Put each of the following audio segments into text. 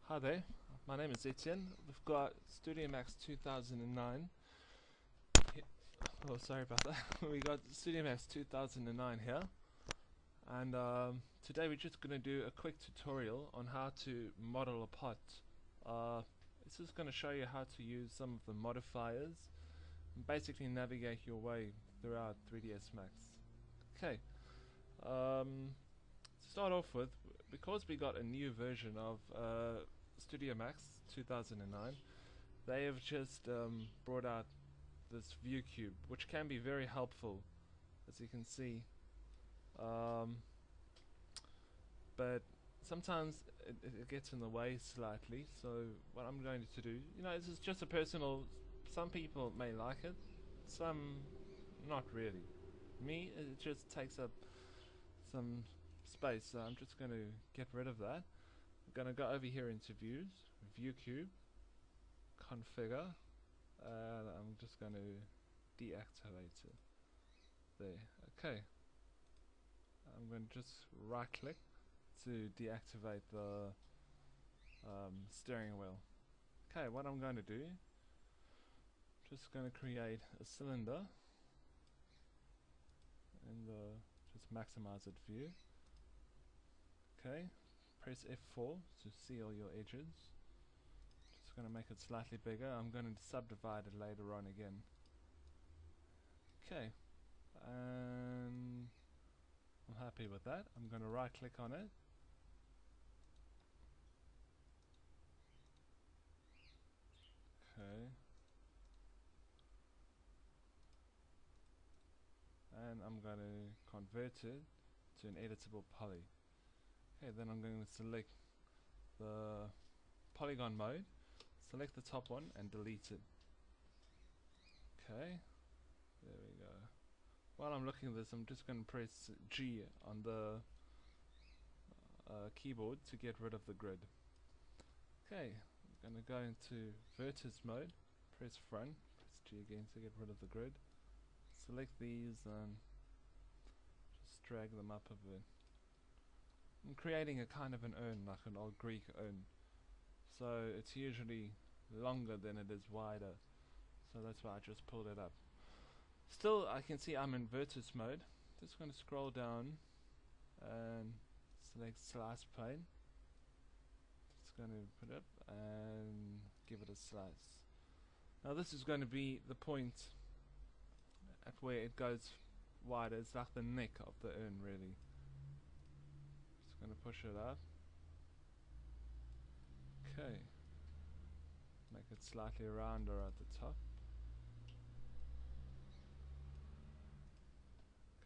Hi there, my name is Etienne. We've got Studio Max 2009. Oh, sorry about that. We got Studio Max 2009 here, and today we're just going to do a quick tutorial on how to model a pot. This is going to show you how to use some of the modifiers and basically navigate your way throughout 3ds Max. Okay, to start off with, because we got a new version of Studio Max 2009, they have just brought out this view cube, which can be very helpful, as you can see. But sometimes it gets in the way slightly. So what I'm going to do, this is just a personal. Some people may like it, some not really. Me, it just takes up some space, so I'm just going to get rid of that. I'm going to go over here into views, view cube, configure, and I'm just going to deactivate it. There, okay. I'm going to just right click to deactivate the steering wheel. Okay, what I'm going to do, just going to create a cylinder and just maximize it view. Okay, press F4 to see all your edges. Just going to make it slightly bigger. I'm going to subdivide it later on again. Okay, and I'm happy with that. I'm going to right click on it. Okay, and I'm going to convert it to an editable poly. Okay, then I'm going to select the polygon mode, select the top one and delete it. Okay, there we go. While I'm looking at this, I'm just going to press G on the keyboard to get rid of the grid. Okay, I'm going to go into vertex mode, press front, press G again to get rid of the grid. Select these and just drag them up a bit. I'm creating a kind of an urn, like an old Greek urn. So it's usually longer than it is wider. So that's why I just pulled it up. Still, I can see I'm in vertex mode. Just going to scroll down and select slice plane. Just going to put it up and give it a slice. Now this is going to be the point at where it goes wider. It's like the neck of the urn, really. Just going to push it up. Okay. Make it slightly rounder at the top.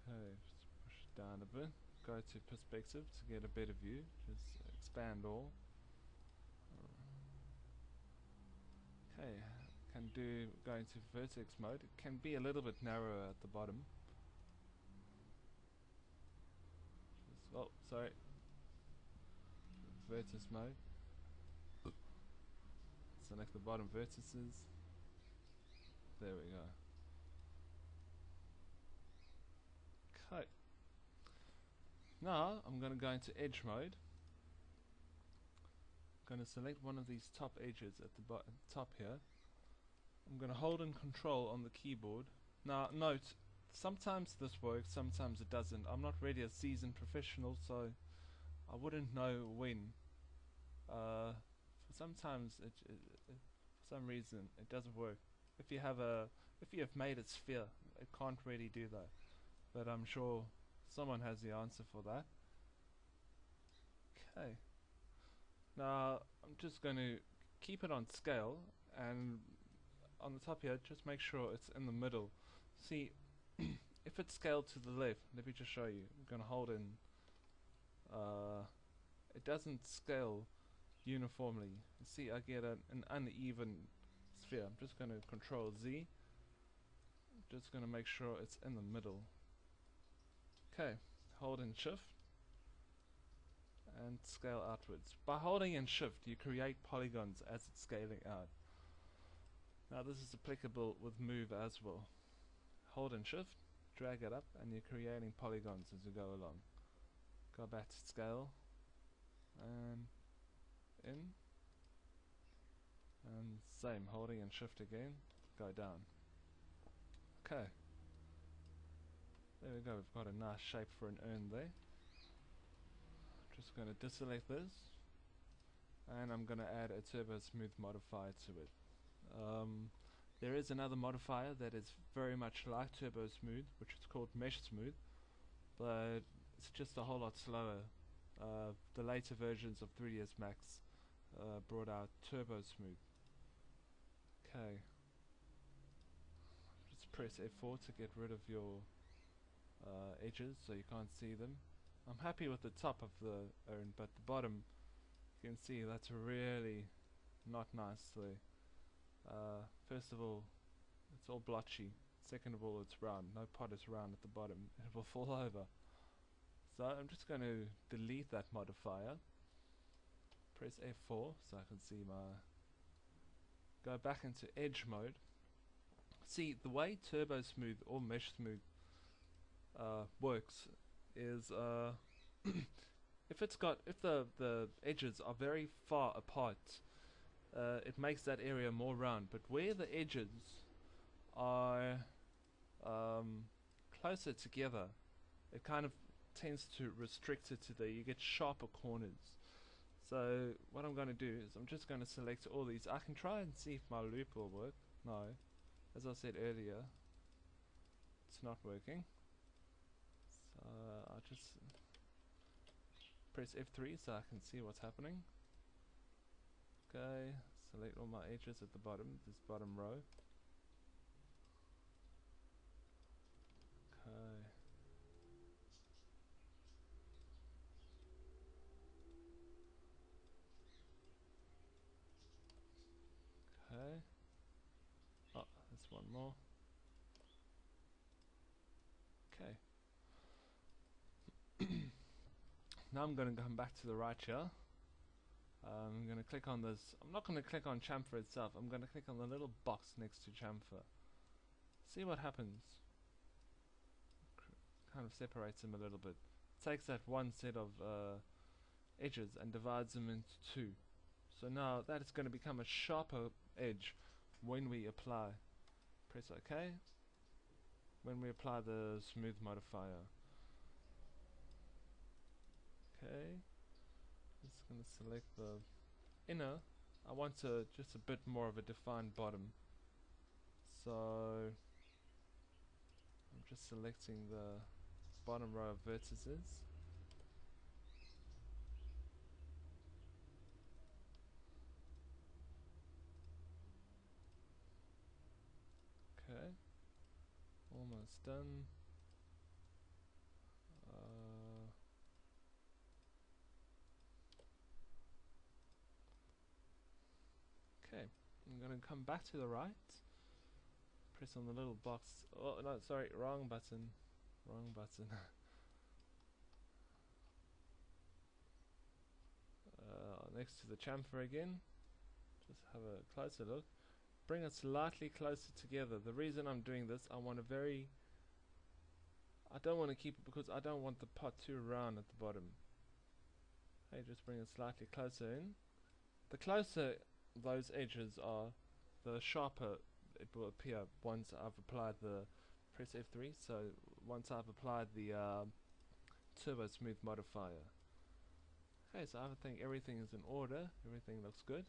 Okay, just push it down a bit. Go to perspective to get a better view. Just expand all. Okay, can do go into vertex mode. It can be a little bit narrower at the bottom. Just, oh, sorry. Vertex mode. Select the bottom vertices. There we go. Okay. Now I'm going to go into edge mode. I'm going to select one of these top edges at the top here. I'm going to hold and control on the keyboard. Now note, sometimes this works, sometimes it doesn't. I'm not really a seasoned professional, so I wouldn't know when. Sometimes for some reason it doesn't work. If you have made a sphere, it can't really do that. But I'm sure someone has the answer for that. Okay. Now I'm just going to keep it on scale, and on the top here, just make sure it's in the middle. See, if it's scaled to the left, let me just show you. I'm going to hold in. It doesn't scale uniformly. You see, I get an uneven sphere. I'm just going to control Z. I'm just going to make sure it's in the middle. Okay, hold in shift and scale outwards. By holding in shift, you create polygons as it's scaling out. Now this is applicable with move as well. Hold in shift, drag it up, and you're creating polygons as you go along. Go back to scale and in. and same, holding and shift again, go down. Okay, there we go, we've got a nice shape for an urn there. Just going to deselect this, and I'm going to add a turbo smooth modifier to it. There is another modifier that is very much like turbo smooth, which is called mesh smooth, but it's just a whole lot slower. The later versions of 3ds Max brought out turbo smooth. Okay, just press F4 to get rid of your edges so you can't see them. I'm happy with the top of the urn, but the bottom, you can see that's really not nice there. First of all, it's all blotchy. Second of all, it's round. No pot is round at the bottom. It will fall over. So I'm just going to delete that modifier. Press F4 so I can see my... Go back into edge mode. See, the way turbo smooth or mesh smooth works is if the edges are very far apart, it makes that area more round, but where the edges are closer together, it kind of tends to restrict it to there. You get sharper corners. So what I'm going to do is I'm just going to select all these. I can try and see if my loop will work. No, as I said earlier, it's not working. So I'll just press F3 so I can see what's happening. Okay, select all my edges at the bottom, this bottom row. Okay. Okay. Oh, there's one more. Okay. Now I'm going to come back to the right here. I'm going to click on this. I'm not going to click on chamfer itself. I'm going to click on the little box next to chamfer. See what happens. Kind of separates them a little bit. Takes that one set of edges and divides them into two. So now that is going to become a sharper edge when we apply. Press OK. When we apply the smooth modifier. Okay. Just going to select the inner. I want just a bit more of a defined bottom. So I'm just selecting the bottom row of vertices. Okay, almost done. Okay, I'm going to come back to the right. Press on the little box. Oh no, sorry, wrong button. Wrong button. Next to the chamfer again. Just have a closer look. Bring it slightly closer together. The reason I'm doing this, I don't want to keep it because I don't want the pot too round at the bottom. Okay, just bring it slightly closer in. The closer those edges are, the sharper it will appear once I've applied the press F3. So once I've applied the turbo smooth modifier. Okay, so I think everything is in order. Everything looks good.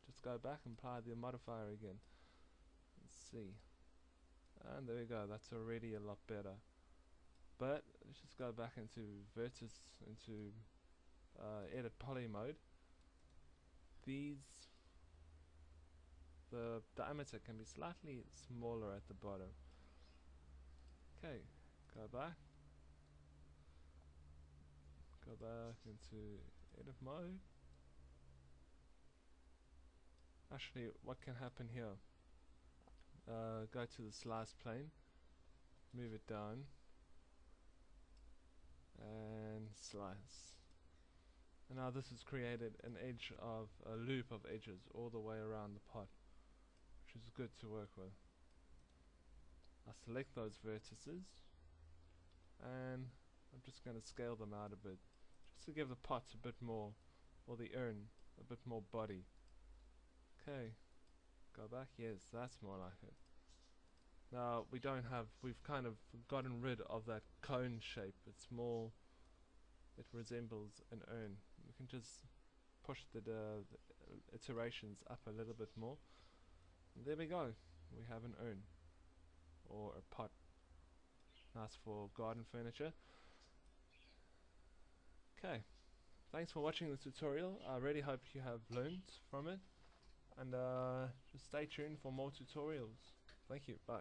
Just go back and apply the modifier again. Let's see. And there we go. That's already a lot better. But let's just go back into vertex, into edit poly mode. The diameter can be slightly smaller at the bottom. Okay, go back. Go back into edit mode. Actually, what can happen here? Go to the slice plane, move it down, and slice. And now this has created an edge of a loop of edges all the way around the pot, which is good to work with. I select those vertices, and I'm just going to scale them out a bit, just to give the pot a bit more, or the urn, a bit more body. Okay, Go back. Yes, that's more like it. Now we don't have. We've kind of gotten rid of that cone shape. It's more. It resembles an urn. We can just push the iterations up a little bit more. And there we go. We have an urn or a pot. Nice for garden furniture. Okay. Thanks for watching the tutorial. I really hope you have learned from it. And just stay tuned for more tutorials. Thank you. Bye.